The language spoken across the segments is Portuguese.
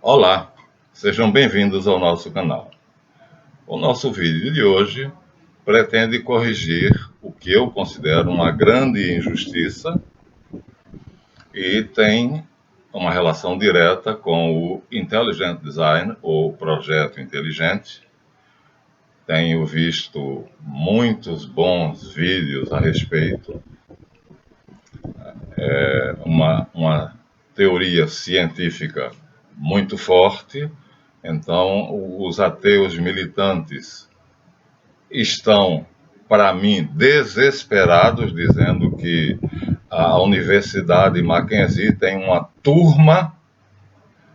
Olá, sejam bem-vindos ao nosso canal. O nosso vídeo de hoje pretende corrigir o que eu considero uma grande injustiça e tem uma relação direta com o Intelligent Design, ou projeto inteligente. Tenho visto muitos bons vídeos a respeito. É uma teoria científica muito forte. Então, os ateus militantes estão, para mim, desesperados, dizendo que a Universidade Mackenzie tem uma turma,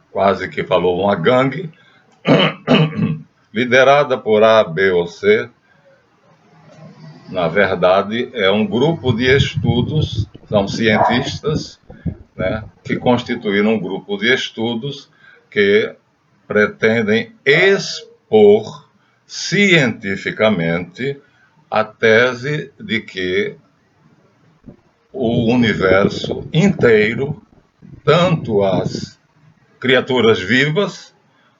quase que falou uma gangue, liderada por A, B ou C. Na verdade, é um grupo de estudos, são cientistas, né, que constituíram um grupo de estudos que pretendem expor cientificamente a tese de que o universo inteiro, tanto as criaturas vivas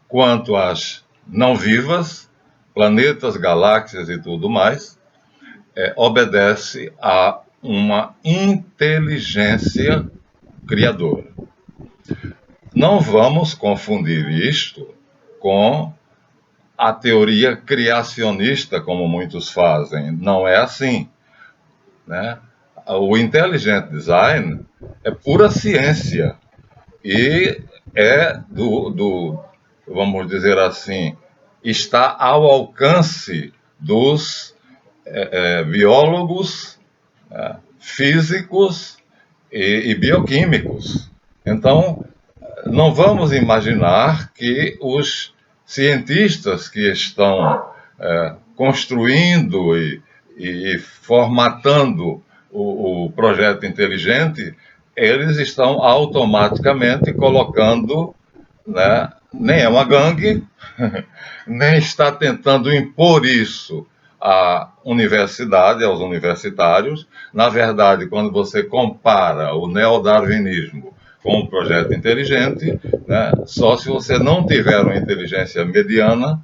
quanto as não vivas, planetas, galáxias e tudo mais, obedece a uma inteligência criadora. Não vamos confundir isto com a teoria criacionista, como muitos fazem. Não é assim, né? O Intelligent Design é pura ciência e vamos dizer assim, está ao alcance dos biólogos, físicos e bioquímicos. Então, não vamos imaginar que os cientistas que estão construindo e formatando o projeto inteligente, eles estão automaticamente colocando, né, nem é uma gangue, nem está tentando impor isso à universidade, aos universitários. Na verdade, quando você compara o neodarwinismo com o projeto inteligente, né, só se você não tiver uma inteligência mediana,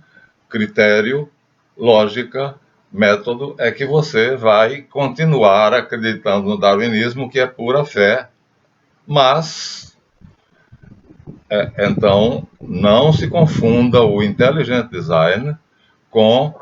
critério, lógica, método, é que você vai continuar acreditando no darwinismo, que é pura fé. Mas, então, não se confunda o Intelligent Design com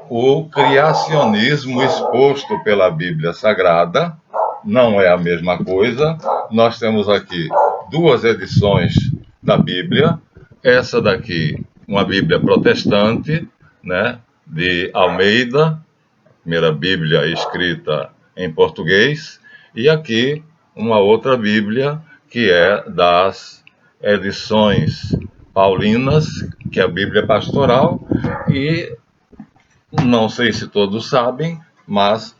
o criacionismo exposto pela Bíblia Sagrada. Não é a mesma coisa. Nós temos aqui duas edições da Bíblia. Essa daqui, uma Bíblia protestante, né, de Almeida, a primeira Bíblia escrita em português, e aqui uma outra Bíblia que é das edições paulinas, que é a Bíblia pastoral, e não sei se todos sabem, mas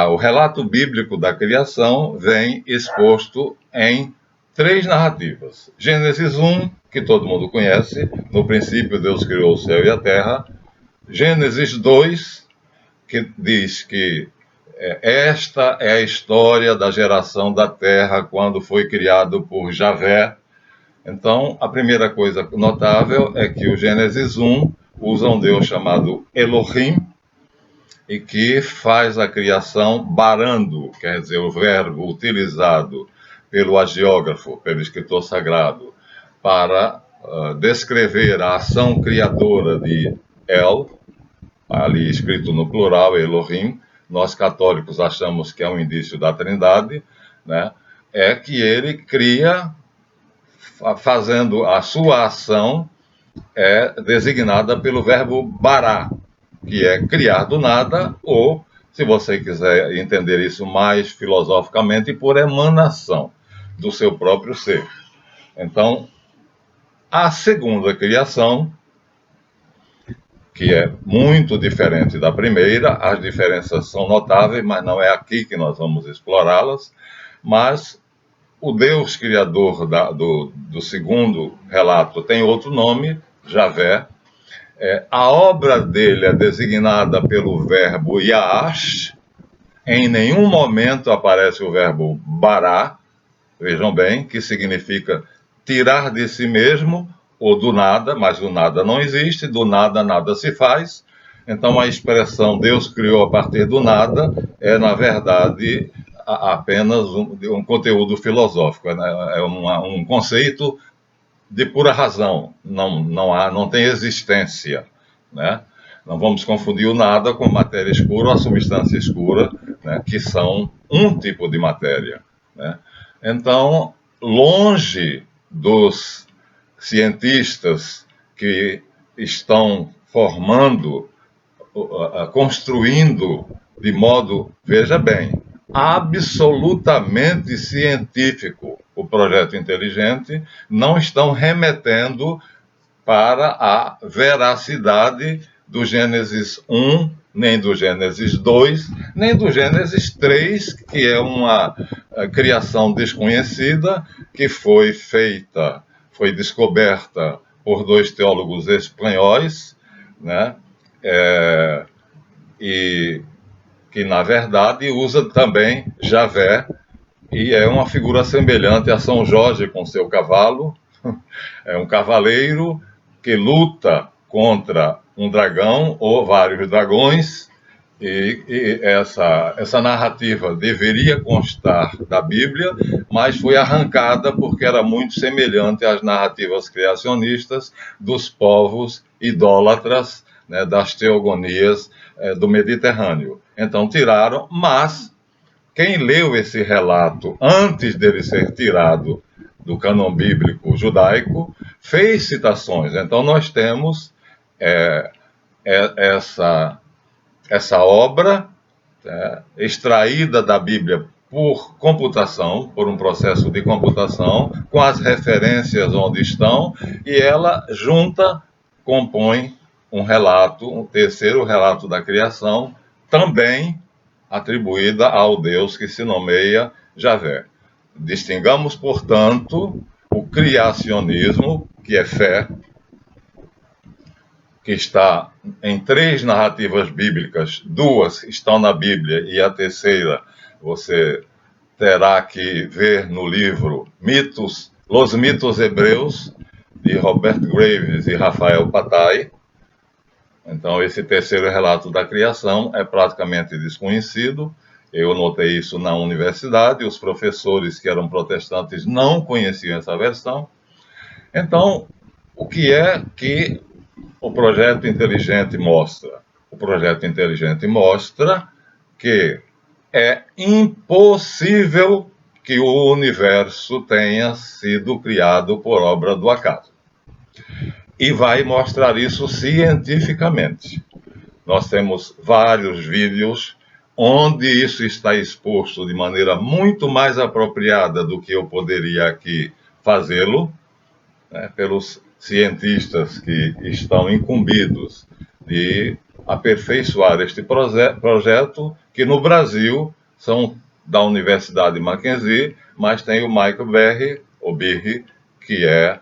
o relato bíblico da criação vem exposto em três narrativas. Gênesis 1, que todo mundo conhece, no princípio Deus criou o céu e a terra. Gênesis 2, que diz que esta é a história da geração da terra quando foi criado por Javé. Então, a primeira coisa notável é que o Gênesis 1 usa um Deus chamado Elohim, e que faz a criação barando, quer dizer, o verbo utilizado pelo hagiógrafo, pelo escritor sagrado, para descrever a ação criadora de El, ali escrito no plural, Elohim. Nós católicos achamos que é um indício da Trindade, né? É que ele cria, fazendo a sua ação, designada pelo verbo bará, que é criar do nada, ou, se você quiser entender isso mais filosoficamente, por emanação do seu próprio ser. Então, a segunda criação, que é muito diferente da primeira, as diferenças são notáveis, mas não é aqui que nós vamos explorá-las, mas o Deus criador do segundo relato tem outro nome, Javé. A obra dele é designada pelo verbo Yaash. Em nenhum momento aparece o verbo bará, vejam bem, que significa tirar de si mesmo ou do nada, mas do nada não existe, do nada nada se faz. Então a expressão Deus criou a partir do nada é, na verdade, apenas um conteúdo filosófico, é um conceito de pura razão, não tem existência, né? Não vamos confundir o nada com matéria escura ou a substância escura, né, que são um tipo de matéria, né? Então, longe dos cientistas que estão formando, construindo de modo, veja bem, absolutamente científico o projeto inteligente, não estão remetendo para a veracidade do Gênesis 1, nem do Gênesis 2, nem do Gênesis 3, que é uma criação desconhecida, que foi descoberta por dois teólogos espanhóis, né? E que, na verdade, usa também Javé, e é uma figura semelhante a São Jorge com seu cavalo. É um cavaleiro que luta contra um dragão ou vários dragões, e essa narrativa deveria constar da Bíblia, mas foi arrancada porque era muito semelhante às narrativas criacionistas dos povos idólatras, né, das teogonias do Mediterrâneo. Então tiraram, mas quem leu esse relato antes dele ser tirado do cânon bíblico judaico fez citações. Então nós temos essa obra extraída da Bíblia por computação, por um processo de computação, com as referências onde estão, e ela junta, compõe um relato, um terceiro relato da criação, também atribuída ao Deus que se nomeia Javé. Distingamos, portanto, o criacionismo, que é fé, que está em 3 narrativas bíblicas, 2 estão na Bíblia e a terceira você terá que ver no livro Los Mitos Hebreus, de Robert Graves e Rafael Patai. Então, esse terceiro relato da criação é praticamente desconhecido. Eu notei isso na universidade, os professores que eram protestantes não conheciam essa versão. Então, o que é que o projeto inteligente mostra? O projeto inteligente mostra que é impossível que o universo tenha sido criado por obra do acaso. E vai mostrar isso cientificamente. Nós temos vários vídeos onde isso está exposto de maneira muito mais apropriada do que eu poderia aqui fazê-lo, né, pelos cientistas que estão incumbidos de aperfeiçoar este projeto, que no Brasil são da Universidade Mackenzie, mas tem o Michael Berry, que é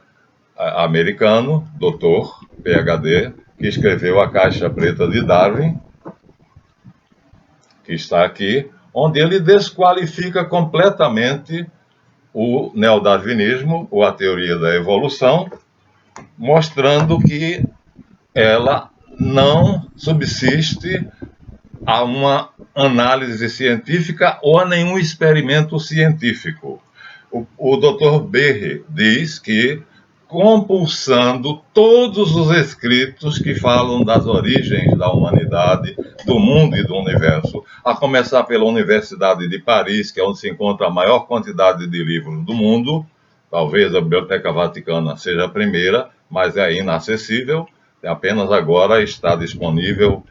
americano, doutor, PhD, que escreveu A Caixa Preta de Darwin, que está aqui, onde ele desqualifica completamente o neodarwinismo, ou a teoria da evolução, mostrando que ela não subsiste a uma análise científica ou a nenhum experimento científico. O Dr. Berry diz que, compulsando todos os escritos que falam das origens da humanidade, do mundo e do universo, a começar pela Universidade de Paris, que é onde se encontra a maior quantidade de livros do mundo, talvez a Biblioteca Vaticana seja a primeira, mas é inacessível, apenas agora está disponível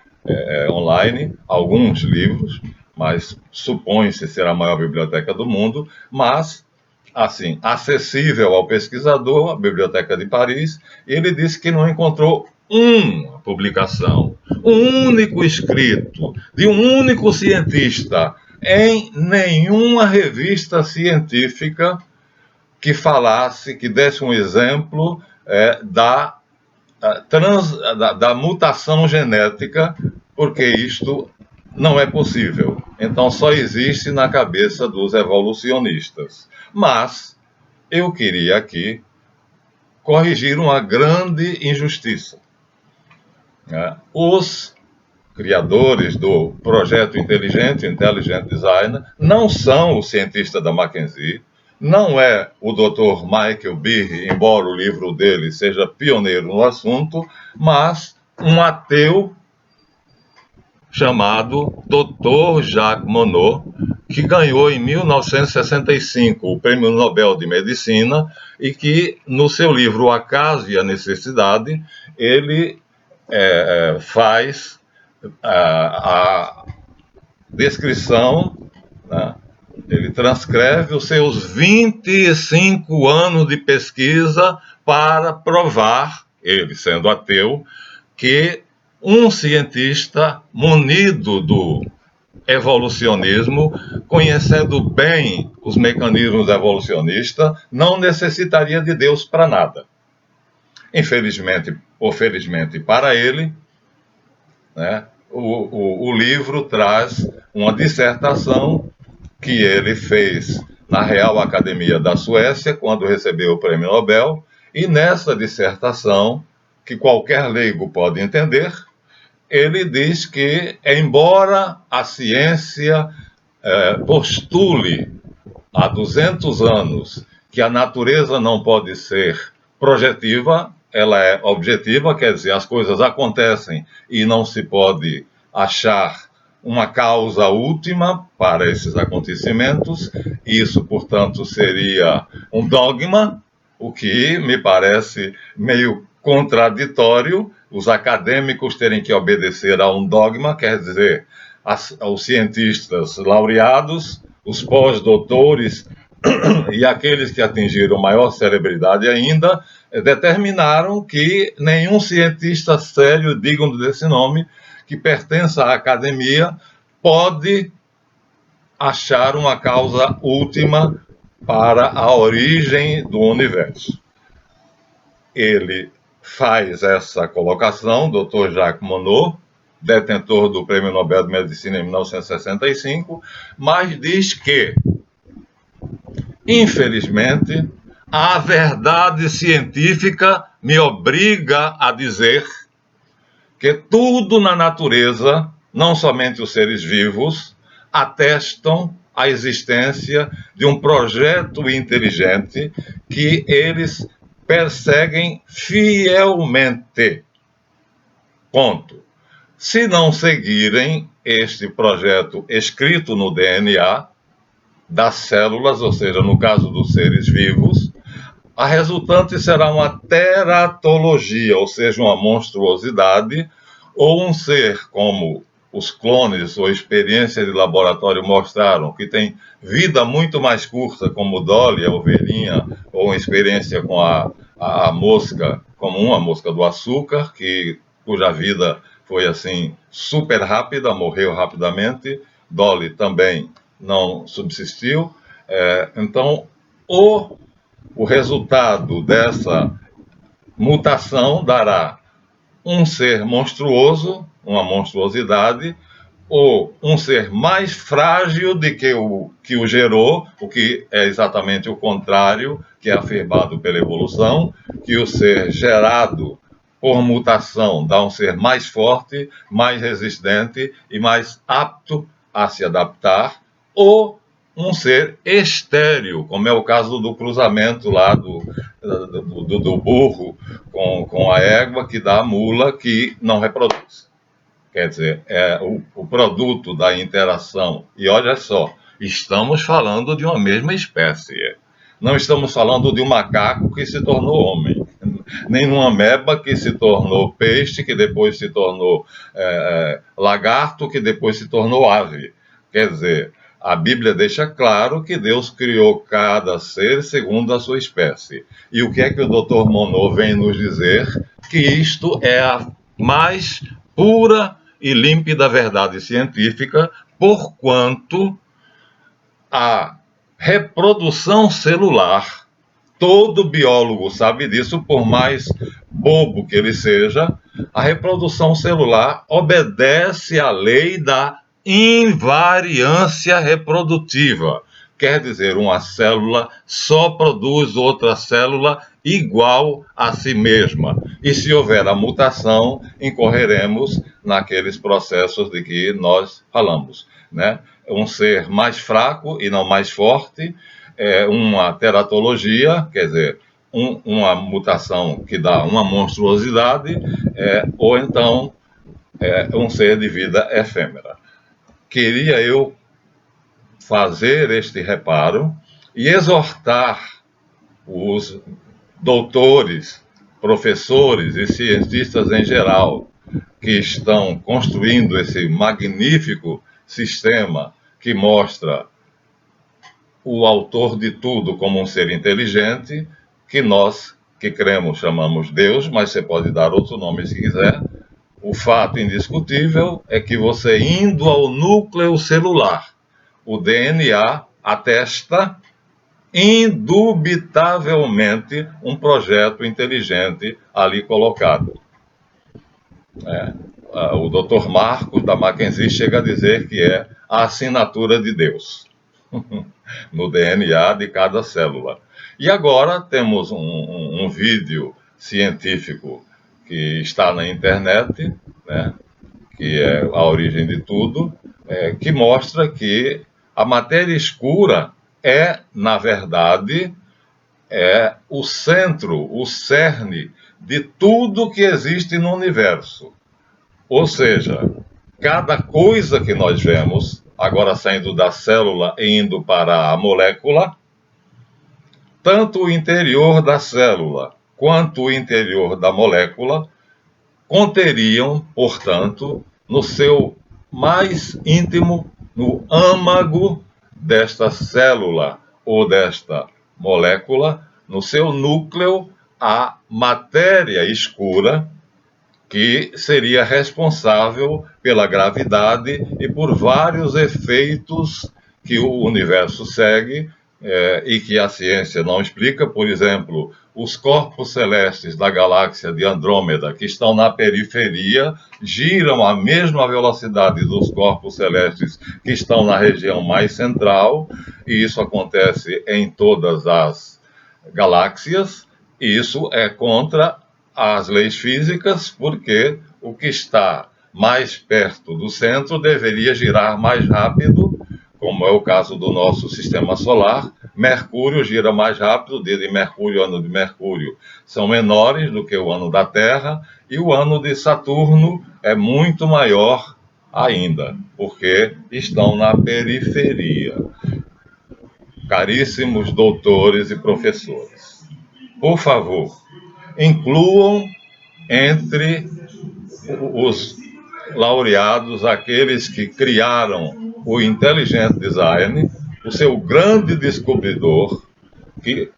online alguns livros, mas supõe-se ser a maior biblioteca do mundo, mas assim, acessível ao pesquisador, a Biblioteca de Paris, ele disse que não encontrou uma publicação, um único escrito, de um único cientista, em nenhuma revista científica que falasse, que desse um exemplo da mutação genética, porque isto não é possível. Então, só existe na cabeça dos evolucionistas. Mas eu queria aqui corrigir uma grande injustiça. Os criadores do projeto inteligente, Intelligent Design, não são os cientistas da McKinsey, não é o Dr. Michael Behe, embora o livro dele seja pioneiro no assunto, mas um ateu chamado Dr. Jacques Monod, que ganhou em 1965 o Prêmio Nobel de Medicina e que, no seu livro O Acaso e a Necessidade, ele faz a descrição, né? Ele transcreve os seus 25 anos de pesquisa para provar, ele sendo ateu, que um cientista munido do evolucionismo, conhecendo bem os mecanismos evolucionistas, não necessitaria de Deus para nada. Infelizmente ou felizmente para ele, né, o livro traz uma dissertação que ele fez na Real Academia da Suécia, quando recebeu o Prêmio Nobel, e nessa dissertação, que qualquer leigo pode entender, ele diz que, embora a ciência postule há 200 anos que a natureza não pode ser projetiva, ela é objetiva, quer dizer, as coisas acontecem e não se pode achar uma causa última para esses acontecimentos. Isso, portanto, seria um dogma, o que me parece meio contraditório. Os acadêmicos terem que obedecer a um dogma, quer dizer, os cientistas laureados, os pós-doutores e aqueles que atingiram maior celebridade ainda, determinaram que nenhum cientista sério, digno desse nome, que pertença à academia, pode achar uma causa última para a origem do universo. Ele faz essa colocação, Dr. Jacques Monod, detentor do Prêmio Nobel de Medicina em 1965, mas diz que, infelizmente, a verdade científica me obriga a dizer que tudo na natureza, não somente os seres vivos, atestam a existência de um projeto inteligente que eles perseguem fielmente. Ponto. Se não seguirem este projeto escrito no DNA das células, ou seja, no caso dos seres vivos, a resultante será uma teratologia, ou seja, uma monstruosidade, ou um ser como os clones ou experiências de laboratório mostraram, que tem vida muito mais curta, como Dolly, a ovelhinha, ou uma experiência com a mosca comum, a mosca do açúcar, cuja vida foi assim super rápida, morreu rapidamente. Dolly também não subsistiu. Então, o resultado dessa mutação dará um ser monstruoso, uma monstruosidade, ou um ser mais frágil do que o gerou, o que é exatamente o contrário, que é afirmado pela evolução, que o ser gerado por mutação dá um ser mais forte, mais resistente e mais apto a se adaptar, ou um ser estéril, como é o caso do cruzamento lá do burro com a égua, que dá a mula que não reproduz. Quer dizer, é o produto da interação. E olha só, estamos falando de uma mesma espécie. Não estamos falando de um macaco que se tornou homem, nem uma ameba que se tornou peixe, que depois se tornou lagarto, que depois se tornou ave. Quer dizer, a Bíblia deixa claro que Deus criou cada ser segundo a sua espécie. E o que é que o Dr. Monod vem nos dizer? Que isto é a mais pura e límpida verdade científica, porquanto a reprodução celular, todo biólogo sabe disso, por mais bobo que ele seja, a reprodução celular obedece à lei da invariância reprodutiva. quer dizer, uma célula só produz outra célula igual a si mesma. E se houver a mutação, incorreremos naqueles processos de que nós falamos, né? Um ser mais fraco e não mais forte, uma teratologia, quer dizer, uma mutação que dá uma monstruosidade, ou então um ser de vida efêmera. Queria eu fazer este reparo e exortar os doutores, professores e cientistas em geral que estão construindo esse magnífico sistema que mostra o autor de tudo como um ser inteligente, que nós que cremos chamamos Deus, mas você pode dar outro nome se quiser. O fato indiscutível é que você indo ao núcleo celular, o DNA atesta indubitavelmente um projeto inteligente ali colocado. O Dr. Marcos, da Mackenzie, chega a dizer que é a assinatura de Deus no DNA de cada célula. E agora temos um vídeo científico que está na internet, né, que é a origem de tudo, que mostra que a matéria escura na verdade, o centro, o cerne de tudo que existe no universo. Ou seja, cada coisa que nós vemos, agora saindo da célula e indo para a molécula, tanto o interior da célula quanto o interior da molécula conteriam, portanto, no seu mais íntimo, no âmago desta célula ou desta molécula, no seu núcleo, a matéria escura que seria responsável pela gravidade e por vários efeitos que o universo segue e que a ciência não explica. Por exemplo, os corpos celestes da galáxia de Andrômeda, que estão na periferia, giram à mesma velocidade dos corpos celestes que estão na região mais central, e isso acontece em todas as galáxias. E isso é contra as leis físicas, porque o que está mais perto do centro deveria girar mais rápido, como é o caso do nosso sistema solar. Mercúrio gira mais rápido, o dia de Mercúrio e o ano de Mercúrio são menores do que o ano da Terra, e o ano de Saturno é muito maior ainda, porque estão na periferia. Caríssimos doutores e professores, por favor, incluam entre os laureados aqueles que criaram o Intelligent Design, o seu grande descobridor,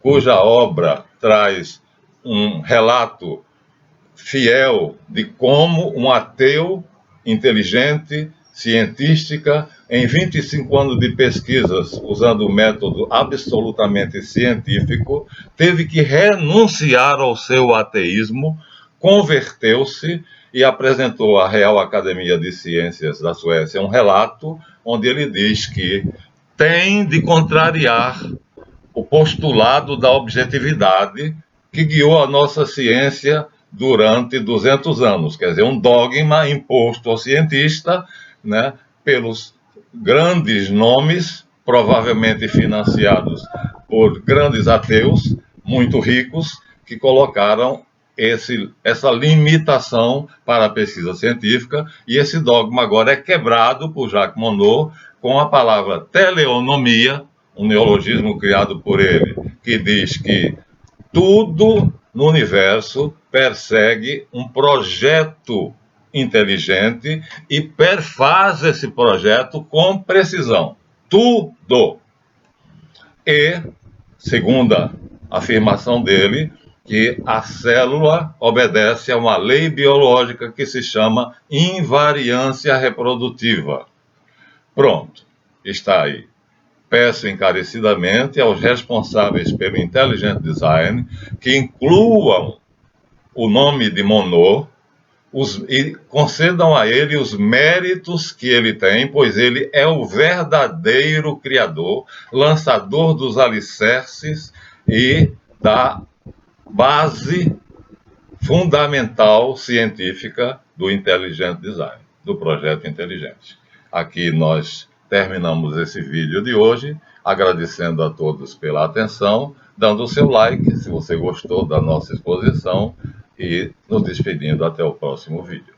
cuja obra traz um relato fiel de como um ateu inteligente, científica, em 25 anos de pesquisas, usando o método absolutamente científico, teve que renunciar ao seu ateísmo, converteu-se e apresentou à Real Academia de Ciências da Suécia um relato onde ele diz que tem de contrariar o postulado da objetividade que guiou a nossa ciência durante 200 anos, quer dizer, um dogma imposto ao cientista, né, pelos grandes nomes, provavelmente financiados por grandes ateus, muito ricos, que colocaram essa limitação para a pesquisa científica, e esse dogma agora é quebrado por Jacques Monod com a palavra teleonomia, um neologismo criado por ele, que diz que tudo no universo persegue um projeto inteligente e perfaz esse projeto com precisão. Tudo. E, segunda afirmação dele, que a célula obedece a uma lei biológica que se chama invariância reprodutiva. Pronto, está aí. Peço encarecidamente aos responsáveis pelo Intelligent Design que incluam o nome de Monod e concedam a ele os méritos que ele tem, pois ele é o verdadeiro Criador, lançador dos alicerces e da base fundamental científica do Intelligent Design, do projeto inteligente. Aqui nós terminamos esse vídeo de hoje, agradecendo a todos pela atenção, dando o seu like se você gostou da nossa exposição e nos despedindo até o próximo vídeo.